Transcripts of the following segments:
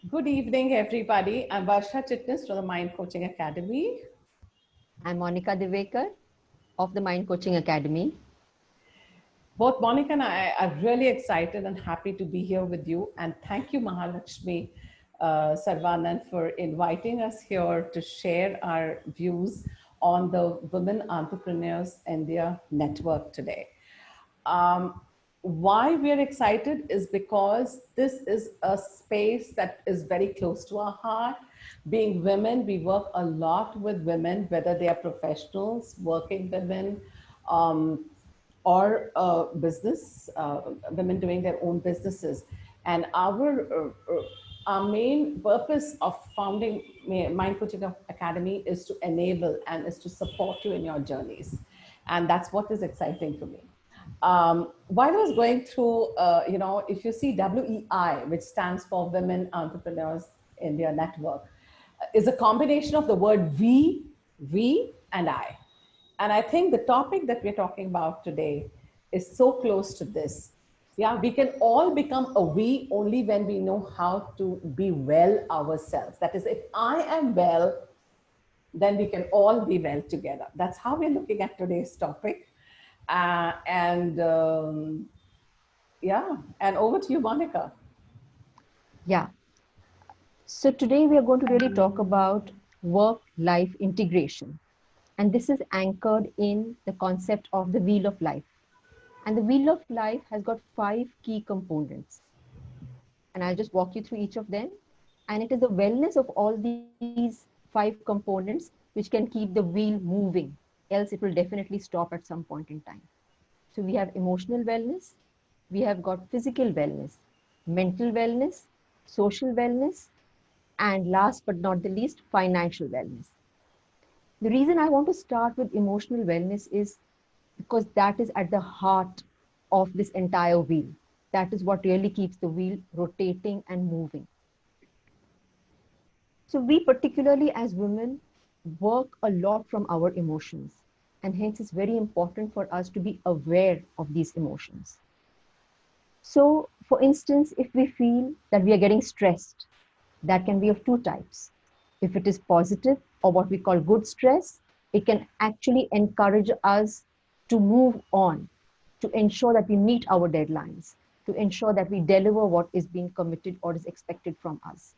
Good evening, everybody. I'm Varsha Chitnis from the Mind Coaching Academy. I'm Monica Divekar of the Mind Coaching Academy. Both Monica and I are really excited and happy to be here with you. And thank you, Mahalakshmi Sarvanan, for inviting us here to share our views on the Women Entrepreneurs India Network today. Um, why we're excited is because this is a space that is very close to our heart. Being women, we work a lot with women, whether they are professionals, working women, um, or business, women doing their own businesses. And our main purpose of founding Mind Coaching Academy is to enable and is to support you in your journeys. And that's what is exciting for me. While I was going through, if you see WEI, which stands for Women Entrepreneurs India Network, is a combination of the word we, and I. And I think the topic that we're talking about today is so close to this. Yeah, we can all become a we only when we know how to be well ourselves. That is, if I am well, then we can all be well together. That's how we're looking at today's topic. And yeah, and over to you, Monica. Yeah. So today we are going to really talk about work-life integration. And this is anchored in the concept of the wheel of life. And the wheel of life has got 5 key components. And I'll just walk you through each of them. And it is the wellness of all these 5 components which can keep the wheel moving. Else it will definitely stop at some point in time. So we have emotional wellness, we have got physical wellness, mental wellness, social wellness, and last but not the least, financial wellness. The reason I want to start with emotional wellness is because that is at the heart of this entire wheel. That is what really keeps the wheel rotating and moving. So, we particularly as women work a lot from our emotions, and hence it's very important for us to be aware of these emotions. So, for instance, if we feel that we are getting stressed, that can be of 2 types. If it is positive or what we call good stress, it can actually encourage us to move on, to ensure that we meet our deadlines, to ensure that we deliver what is being committed or is expected from us.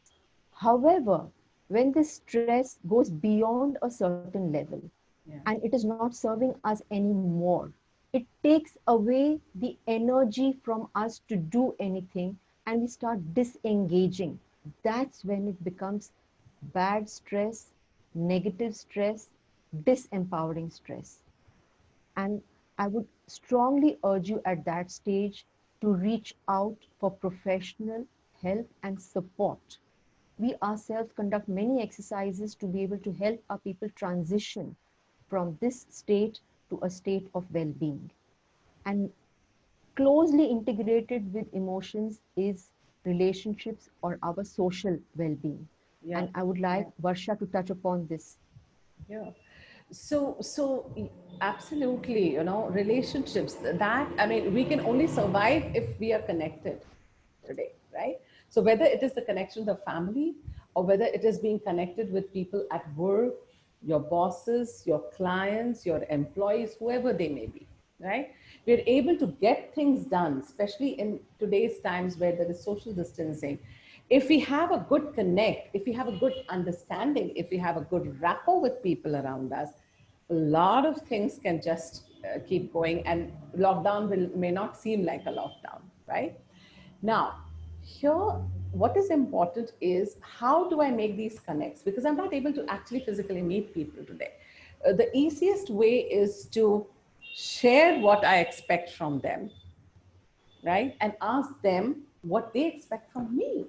However, when this stress goes beyond a certain level Yeah. and it is not serving us anymore, it takes away the energy from us to do anything and we start disengaging. That's when it becomes bad stress, negative stress, disempowering stress. And I would strongly urge you at that stage to reach out for professional help and support. We ourselves conduct many exercises to be able to help our people transition from this state to a state of well being. And closely integrated with emotions is relationships or our social well being. Yeah. And I would like Varsha to touch upon this. Yeah. So absolutely, relationships that, I mean, we can only survive if we are connected today, right? So whether it is the connection with the family or whether it is being connected with people at work, your bosses, your clients, your employees, whoever they may be, right? We're able to get things done, especially in today's times where there is social distancing. If we have a good connect, if we have a good understanding, if we have a good rapport with people around us, a lot of things can just keep going, and lockdown may not seem like a lockdown, right? Now, here, what is important is how do I make these connects? Because I'm not able to actually physically meet people today. The easiest way is to share what I expect from them, right? And ask them what they expect from me.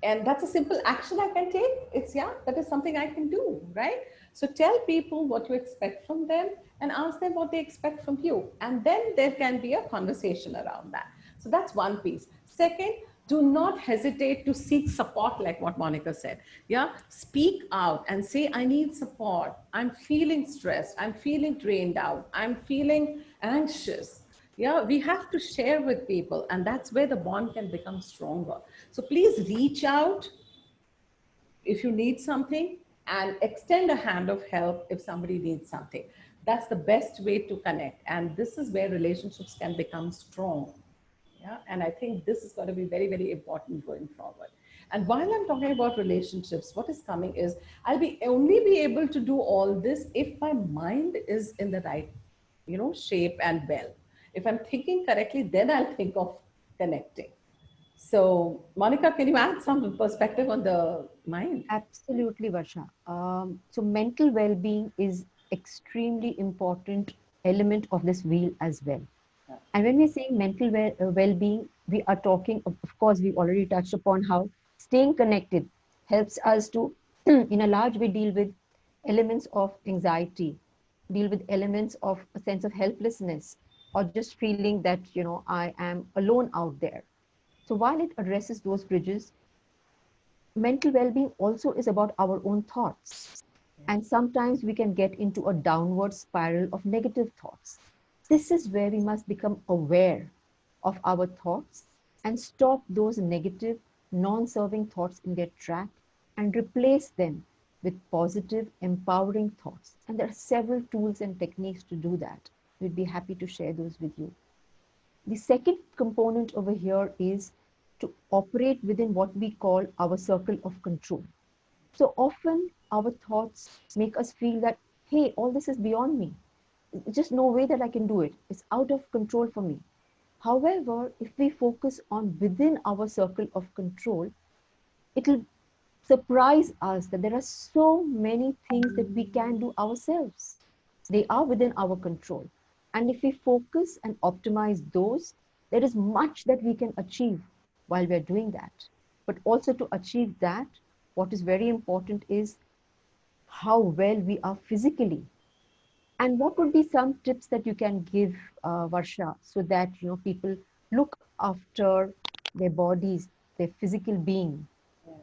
And that's a simple action I can take. It's, yeah, that is something I can do, right? So tell people what you expect from them and ask them what they expect from you. And then there can be a conversation around that. So that's one piece. Second, do not hesitate to seek support, like what Monica said. Yeah, speak out and say, I need support. I'm feeling stressed. I'm feeling drained out. I'm feeling anxious. Yeah, we have to share with people, and that's where the bond can become stronger. So please reach out, if you need something, and extend a hand of help if somebody needs something. That's the best way to connect. And this is where relationships can become strong. Yeah. And I think this is going to be very, very important going forward. And while I'm talking about relationships, what is coming is I'll be only be able to do all this if my mind is in the right, shape and well. If I'm thinking correctly, then I'll think of connecting. So, Monica, can you add some perspective on the mind? Absolutely, Varsha. So mental well-being is extremely important element of this wheel as well. Yeah. And when we're saying mental well-being, we are talking, of course, we've already touched upon how staying connected helps us to, in a large way, deal with elements of anxiety, deal with elements of a sense of helplessness, or just feeling that, I am alone out there. So while it addresses those bridges, mental well-being also is about our own thoughts. And sometimes we can get into a downward spiral of negative thoughts. This is where we must become aware of our thoughts and stop those negative, non-serving thoughts in their track and replace them with positive, empowering thoughts. And there are several tools and techniques to do that. We'd be happy to share those with you. The second component over here is to operate within what we call our circle of control. So often our thoughts make us feel that, hey, all this is beyond me. Just no way that I can do it. It's out of control for me. However, if we focus on within our circle of control, it'll surprise us that there are so many things that we can do ourselves. They are within our control. And if we focus and optimize those, there is much that we can achieve while we're doing that. But also to achieve that, what is very important is how well we are physically. And what would be some tips that you can give, Varsha, so that people look after their bodies, their physical being? Yeah.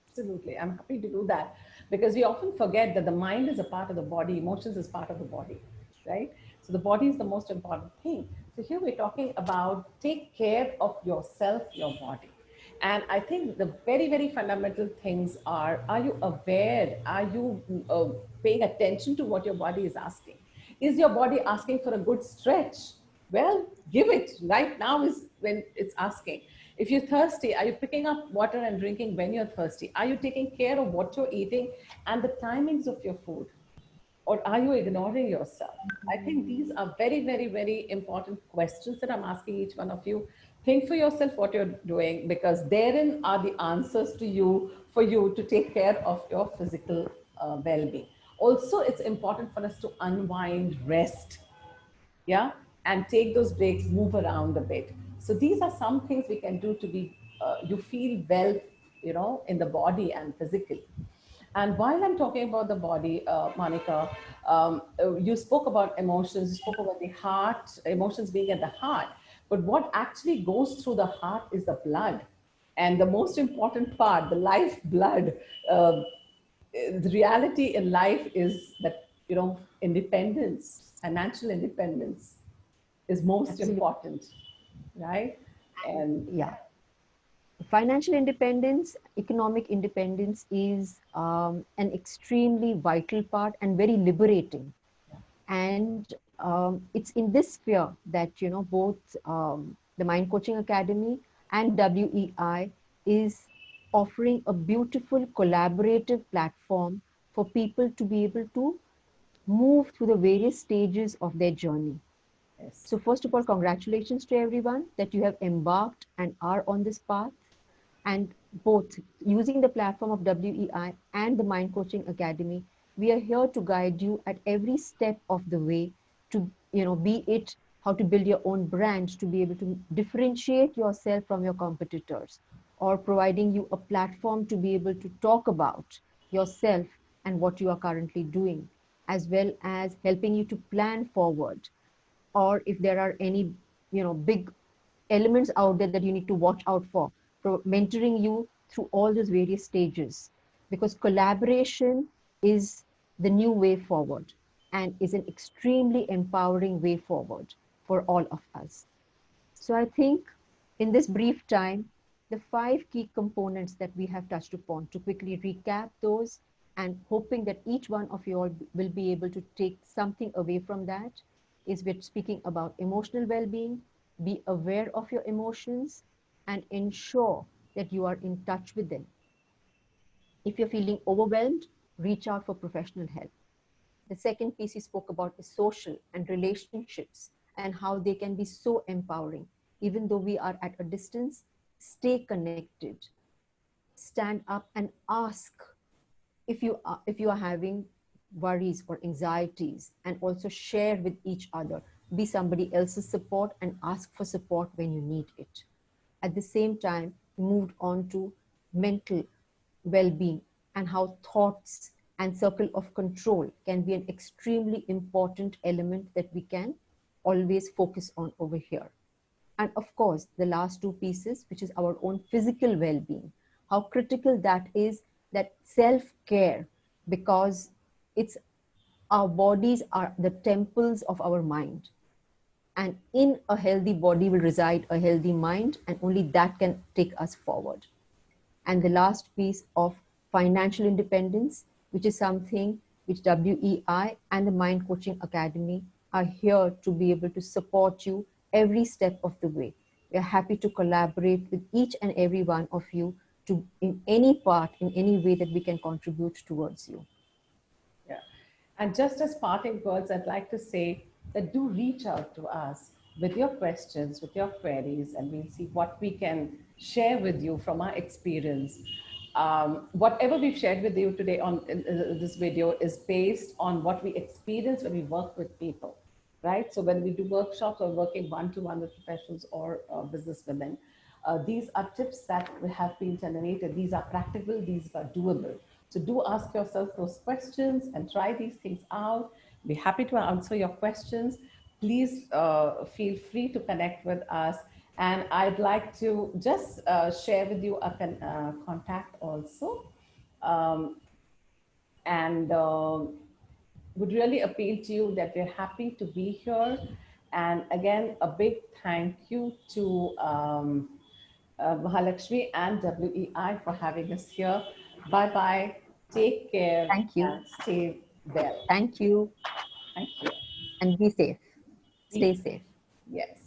Absolutely. I'm happy to do that because we often forget that the mind is a part of the body, emotions is part of the body, right? So the body is the most important thing. So here we're talking about take care of yourself, your body. And I think the very, very fundamental things are you aware? Are you paying attention to what your body is asking? Is your body asking for a good stretch? Well, give it. Right now is when it's asking. If you're thirsty, are you picking up water and drinking when you're thirsty? Are you taking care of what you're eating and the timings of your food? Or are you ignoring yourself? I think these are very, very, very important questions that I'm asking each one of you. Think for yourself what you're doing because therein are the answers to you for you to take care of your physical well-being. Also, it's important for us to unwind, rest, yeah, and take those breaks, move around a bit. So these are some things we can do to be you feel well, in the body and physically. And while I'm talking about the body, Monica, you spoke about emotions, you spoke about the heart, emotions being at the heart. But what actually goes through the heart is the blood. And the most important part, the life blood, the reality in life is that, independence, financial independence is most Absolutely. important, right? And Yeah. Financial independence, economic independence is an extremely vital part and very liberating. And it's in this sphere that both the Mind Coaching Academy and WEI is offering a beautiful collaborative platform for people to be able to move through the various stages of their journey. yes, So first of all, congratulations to everyone that you have embarked and are on this path. And both using the platform of WEI and the Mind Coaching Academy, we are here to guide you at every step of the way to, be it how to build your own brand, to be able to differentiate yourself from your competitors, or providing you a platform to be able to talk about yourself and what you are currently doing, as well as helping you to plan forward, or if there are any big elements out there that you need to watch out for, mentoring you through all those various stages, because collaboration is the new way forward and is an extremely empowering way forward for all of us. So I think in this brief time the 5 key components that we have touched upon, to quickly recap those, and hoping that each one of you all will be able to take something away from that, is we're speaking about emotional well-being. Be aware of your emotions and ensure that you are in touch with them. If you're feeling overwhelmed, reach out for professional help. The second piece he spoke about is social and relationships, and how they can be so empowering. Even though we are at a distance, stay connected. Stand up and ask if you are having worries or anxieties, and also share with each other. Be somebody else's support and ask for support when you need it. At the same time, moved on to mental well-being, and how thoughts and circle of control can be an extremely important element that we can always focus on over here. And of course, the last two pieces, which is our own physical well-being, how critical that is, that self-care, because it's our bodies are the temples of our mind, and in a healthy body will reside a healthy mind, and only that can take us forward. And the last piece of financial independence, which is something which WEI and the Mind Coaching Academy are here to be able to support you every step of the way. We are happy to collaborate with each and every one of you to, in any part, in any way that we can contribute towards you. Yeah. And just as parting words, I'd like to say that do reach out to us with your questions, with your queries, and we'll see what we can share with you from our experience. Whatever we've shared with you today on in this video is based on what we experience when we work with people, right? So when we do workshops or working one-to-one with professionals or business women, these are tips that have been generated. These are practical, these are doable. So do ask yourself those questions and try these things out. Be happy to answer your questions. Please feel free to connect with us. And I'd like to just share with you a contact also. Um, and would really appeal to you that we're happy to be here. And again, a big thank you to Mahalakshmi and WEI for having us here. Bye bye. Take care Thank you. and stay well. Thank you. Thank you. And be safe. Stay safe. Yes.